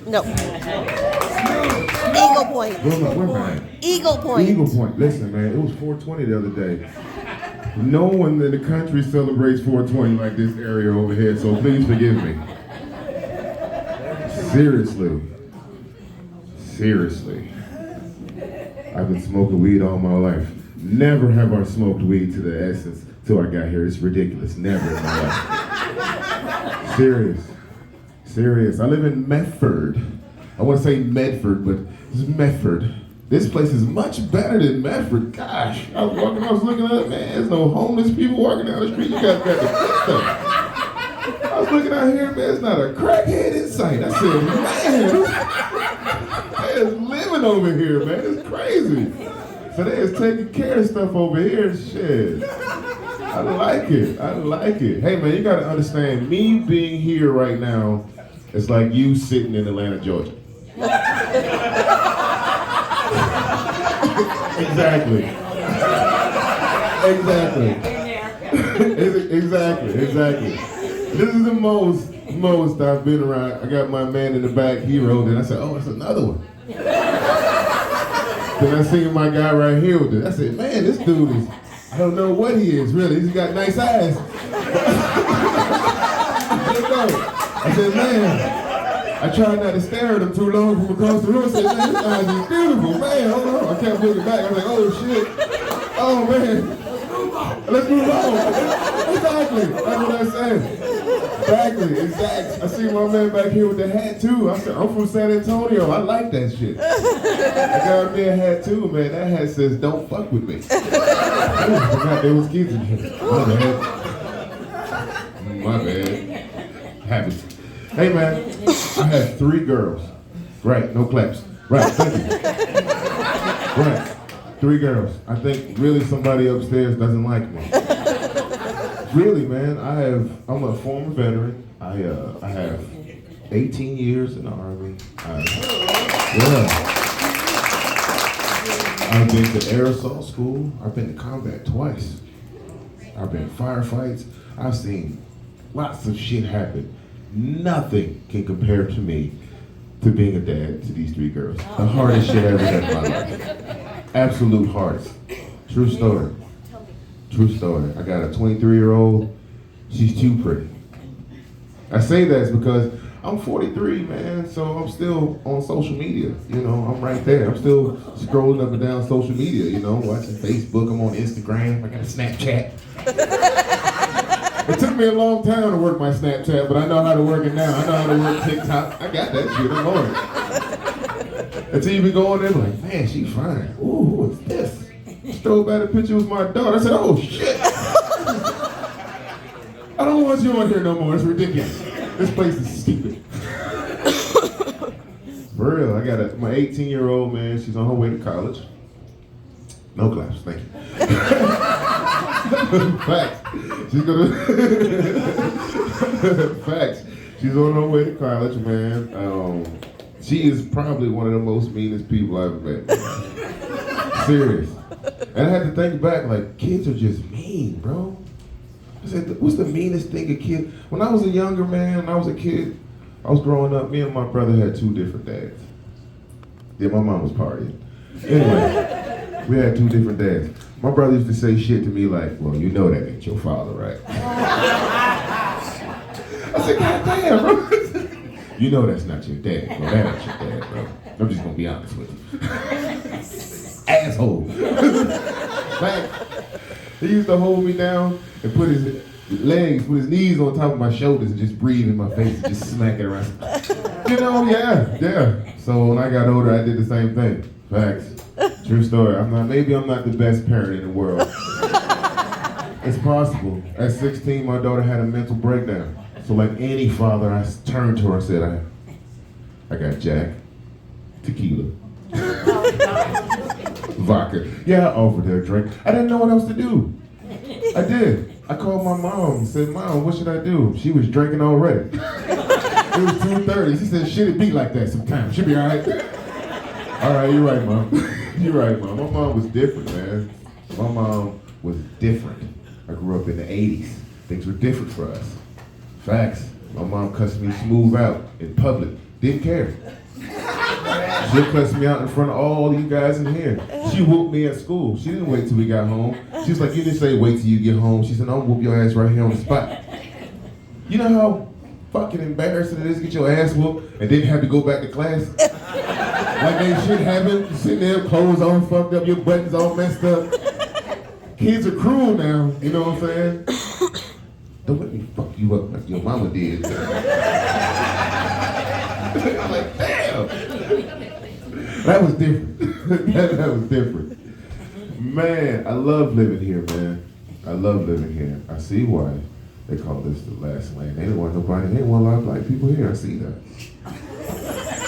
No. Eagle Point. Where am I? Eagle Point. Eagle Point. Listen, man, it was 420 the other day. No one in the country celebrates 420 like this area over here, so please forgive me. Seriously. Seriously. I've been smoking weed all my life. Never have I smoked weed to the essence till I got here. It's ridiculous. Never in my life. Serious. I live in Medford. I want to say Medford, but it's Medford. This place is much better than Medford. Gosh, I was looking up, man, there's no homeless people walking down the street. You guys got the good stuff. I was looking out here, man, there's not a crackhead in sight. I said, man, they is living over here, man. It's crazy. So they is taking care of stuff over here. Shit. I like it. Hey, man, you got to understand, me being here right now is like you sitting in Atlanta, Georgia. Exactly. This is the most I've been around. I got my man in the back, Hero, then I said, oh, it's another one. Then I seen my guy right here with it. I said, man, this dude is, I don't know what he is, really. He's got nice eyes. I said, man, I tried not to stare at him too long from across the room. I said, man, this eyes is beautiful, man. Hold on. I kept looking back. I was like, oh, shit. Oh, man. Let's move on. Exactly. That's what I said. Exactly. I see my man back here with the hat, too. I said, I'm from San Antonio. I like that shit. I got me a hat, too, man. That hat says, don't fuck with me. There was kids in here. My bad. Happy. Hey, man, I had 3 girls. Right, no claps. Right, thank you. Right, 3 girls. I think really somebody upstairs doesn't like me. Really, man, I'm a former veteran. I have 18 years in the Army. I've been to air assault school. I've been to combat twice. I've been in firefights. I've seen lots of shit happen. Nothing can compare to me to being a dad to these 3 girls. The hardest shit I ever done in my life. Absolute hardest. True story. I got a 23-year-old. She's too pretty. I say that because I'm 43, man, so I'm still on social media. You know, I'm right there. I'm still scrolling up and down social media, you know, watching Facebook. I'm on Instagram. I got a Snapchat. It took me a long time to work my Snapchat, but I know how to work it now. I know how to work TikTok. I got that shit. I'm on it. Until you be going there like, man, she fine. Ooh, what's this? Stole back a picture with my daughter. I said, oh, shit. I don't want you on here no more. It's ridiculous. This place is stupid. For real, I got my 18-year-old, man. She's on her way to college. No claps, thank you. Facts. Facts. She's on her way to college, man. She is probably one of the most meanest people I've ever met. Serious. And I had to think back, like, kids are just mean, bro. I said, what's the meanest thing a kid? When I was a younger man, when I was a kid, I was growing up, me and my brother had 2 different dads. Yeah, my mom was partying. Anyway, we had 2 different dads. My brother used to say shit to me like, well, you know that ain't your father, right? I said, God damn, bro. You know that's not your dad, bro. That ain't your dad, bro. I'm just gonna be honest with you. Asshole. Like, he used to hold me down and put his knees on top of my shoulders and just breathe in my face and just smack it around. You know, yeah. So when I got older, I did the same thing. Facts. True story. Maybe I'm not the best parent in the world. It's possible. At 16, my daughter had a mental breakdown. So like any father, I turned to her and said, I got Jack, tequila, vodka. Yeah, I offered her a drink. I didn't know what else to do. I did. I called my mom and said, Mom, what should I do? She was drinking already. It was 2:30. She said, shit, it be like that sometimes. She'll be all right. All right, you're right, Mom. You're right, Mom. My mom was different, man. My mom was different. I grew up in the 80s. Things were different for us. Facts. My mom cussed me smooth out in public. Didn't care. She'll cuss me out in front of all you guys in here. She whooped me at school. She didn't wait till we got home. She was like, you didn't say wait till you get home. She said, I'll whoop your ass right here on the spot. You know how fucking embarrassing it is to get your ass whooped and then have to go back to class? Like they shit happen, sitting there, clothes all fucked up, your buttons all messed up. Kids are cruel now, you know what I'm saying? Don't let me fuck you up like your mama did. I'm like, damn. That was different. that was different. Man, I love living here, man. I love living here. I see why they call this the last land. They didn't want nobody, they didn't want a lot of black people here. I see that.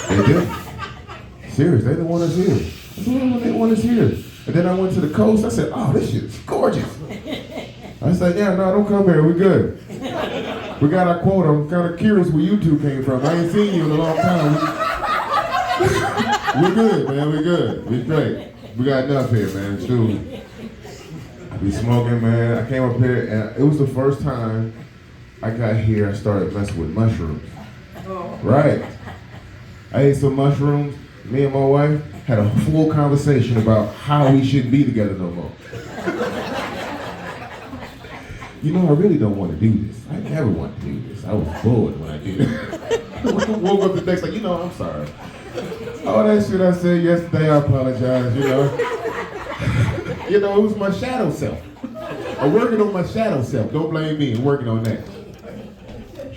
They did. Serious, they didn't want us here. They didn't want us here. And then I went to the coast, I said, oh, this shit's gorgeous. I said, yeah, no, don't come here, we're good. We got our quota. I'm kind of curious where you two came from. I ain't seen you in a long time. We're good, man, we're good. We're straight. We got enough here, man, shoot. We smoking, man. I came up here, and it was the first time I got here, I started messing with mushrooms. Right. I ate some mushrooms. Me and my wife had a full conversation about how we shouldn't be together no more. You know, I really don't want to do this. I never want to do this. I was bored when I did it. I woke up the next like, you know, I'm sorry. All that shit I said yesterday, I apologize, you know. You know, it was my shadow self. I'm working on my shadow self. Don't blame me. I'm working on that.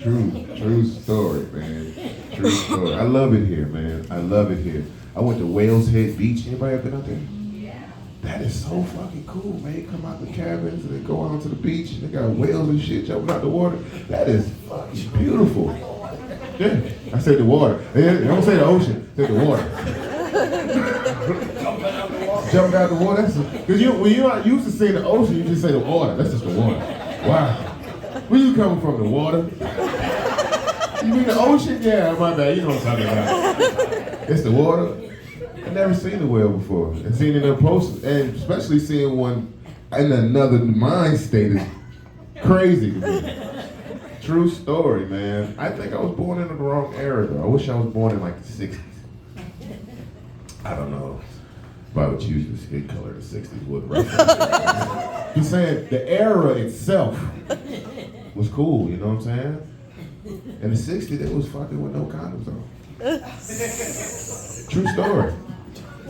True story, man. True story. I love it here, man. I love it here. I went to Whales Head Beach. Anybody ever been out there? That is so fucking cool, man. You come out the cabins and they go out to the beach and they got whales and shit jumping out the water. That is fucking beautiful. Yeah, I said the water. Don't say the ocean, say the water. Jumping out the water, that's because when you're not used to saying the ocean, you just say the water. That's just the water. Wow. Where you coming from, the water? You mean the ocean? Yeah, my bad. You know what I'm talking about. It's the water. I've never seen a whale before. And seeing it in person, and especially seeing one in another mind state is crazy to me. True story, man. I think I was born in the wrong era, though. I wish I was born in like the 60s. I don't know if I would choose the skin color of the 60s would reference. He's saying the era itself was cool, you know what I'm saying? In the 60s, they was fucking with no condoms on. True story.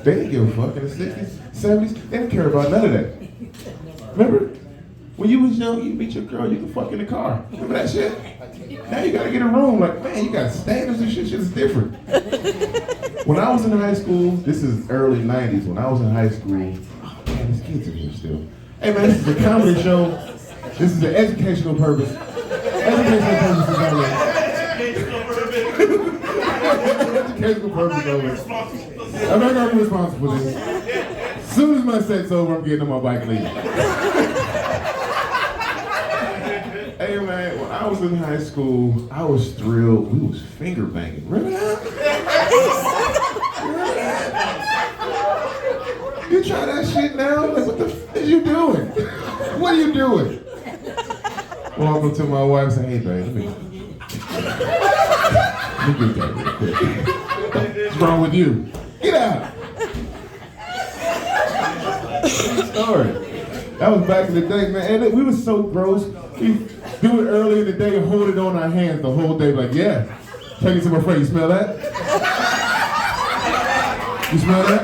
They didn't give a fuck in the 60s, 70s. They didn't care about none of that. Remember? When you was young, you meet your girl, you could fuck in the car. Remember that shit? Now you gotta get a room. Like, man, you got standards and shit. Shit is different. When I was in high school, this is early 90s. When I was in high school, oh man, there's kids in here still. Hey man, this is a comedy show. This is an educational purpose. Educational purpose is only. Educational purpose only. I'm not gonna be responsible for this. As soon as my set's over, I'm getting on my bike and leaving. Hey man, when I was in high school, I was thrilled. We was finger banging. Remember that? You try that shit now? Like, what the f is you doing? What are you doing? Walk up to my wife and say, hey babe, let me get that real quick. What's wrong with you? Get out! Story. That was back in the day, man. And we was so gross. We do it early in the day and hold it on our hands the whole day. Like, yeah. Take it to my friend. You smell that? You smell that?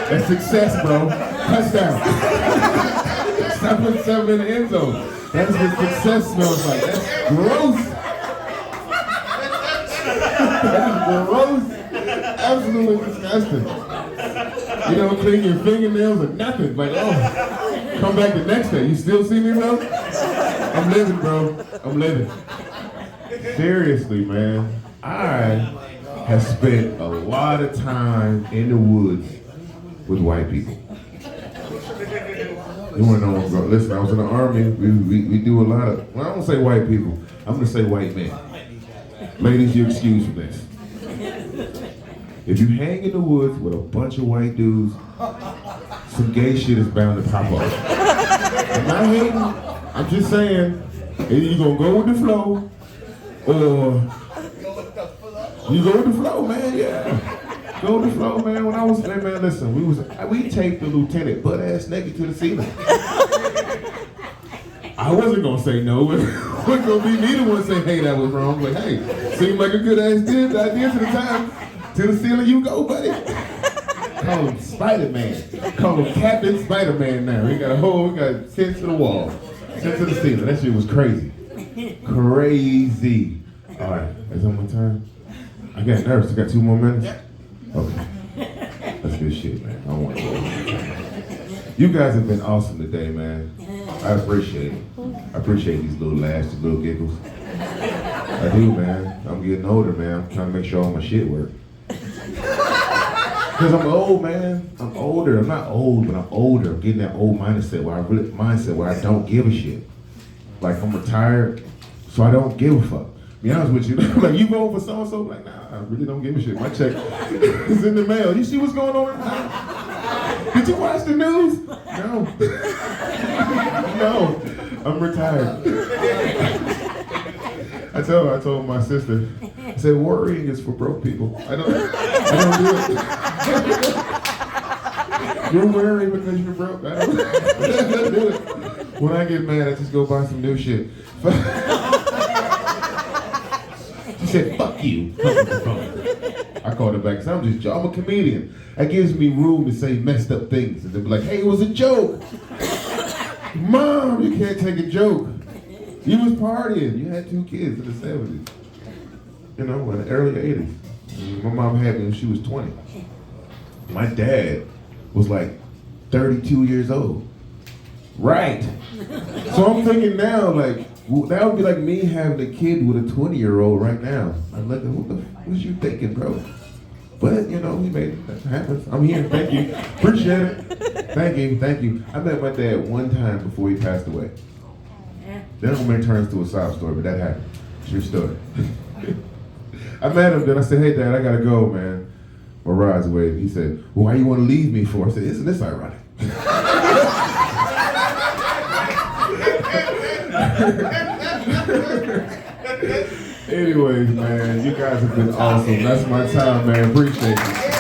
That's success, bro. Touchdown. 7-7 in the end zone. That's what success smells like. That's gross. That's gross. Absolutely disgusting. You don't clean your fingernails or nothing. Like, oh, come back the next day. You still see me, bro? I'm living, bro. I'm living. Seriously, man. I have spent a lot of time in the woods with white people. You wanna know, bro? Listen, I was in the Army. We do a lot of, well, I don't say white people. I'm gonna say white men. Ladies, you're excused from this. If you hang in the woods with a bunch of white dudes, some gay shit is bound to pop up. I'm not hating. I'm just saying, either you gonna go with the flow, or You go with the flow, man, yeah. Go with the flow, man. When I was, hey, man, listen, we taped the lieutenant butt ass naked to the ceiling. I wasn't gonna say no, but it wasn't gonna be me the one say, hey, that was wrong. But hey, seemed like a good idea to the time. To the ceiling you go, buddy. Call him Spider-Man. Call him Captain Spider-Man now. We got sent to the wall. Sent to the ceiling. That shit was crazy. Crazy. All right, is that my turn? I got nervous. I got 2 more minutes? Okay. That's good shit, man. I don't want to. You guys have been awesome today, man. I appreciate it. I appreciate these little laughs, these little giggles. I do, man. I'm getting older, man. I'm trying to make sure all my shit work. Because I'm old, man. I'm older. I'm not old, but I'm older. I'm getting that old mindset where I don't give a shit. Like, I'm retired, so I don't give a fuck. Be honest with you. Like, you vote for so-and-so? Like, nah, I really don't give a shit. My check is in the mail. You see what's going on right now? Did you watch the news? No. No. I'm retired. I told my sister, I said, worrying is for broke people. I don't do it. You're worrying because you're broke. I don't do it. When I get mad, I just go buy some new shit. She said, fuck you. I called her back because I'm a comedian. That gives me room to say messed up things. And they'll be like, hey, it was a joke. Mom, you can't take a joke. You was partying. You had 2 kids in the 70s. You know, in the early 80s. My mom had me when she was 20. My dad was like 32 years old. Right. So I'm thinking now, like, that would be like me having a kid with a 20-year-old right now. I'm like, what was you thinking, bro? But, you know, we made it. That happens. I'm here. Thank you. Appreciate it. Thank you. I met my dad one time before he passed away. That don't make turns to a sob story, but that happened. True story. I met him, then I said, hey, Dad, I gotta go, man. My ride's away. He said, well, why you want to leave me for? I said, isn't this ironic? Anyways, man, you guys have been awesome. That's my time, man. Appreciate it.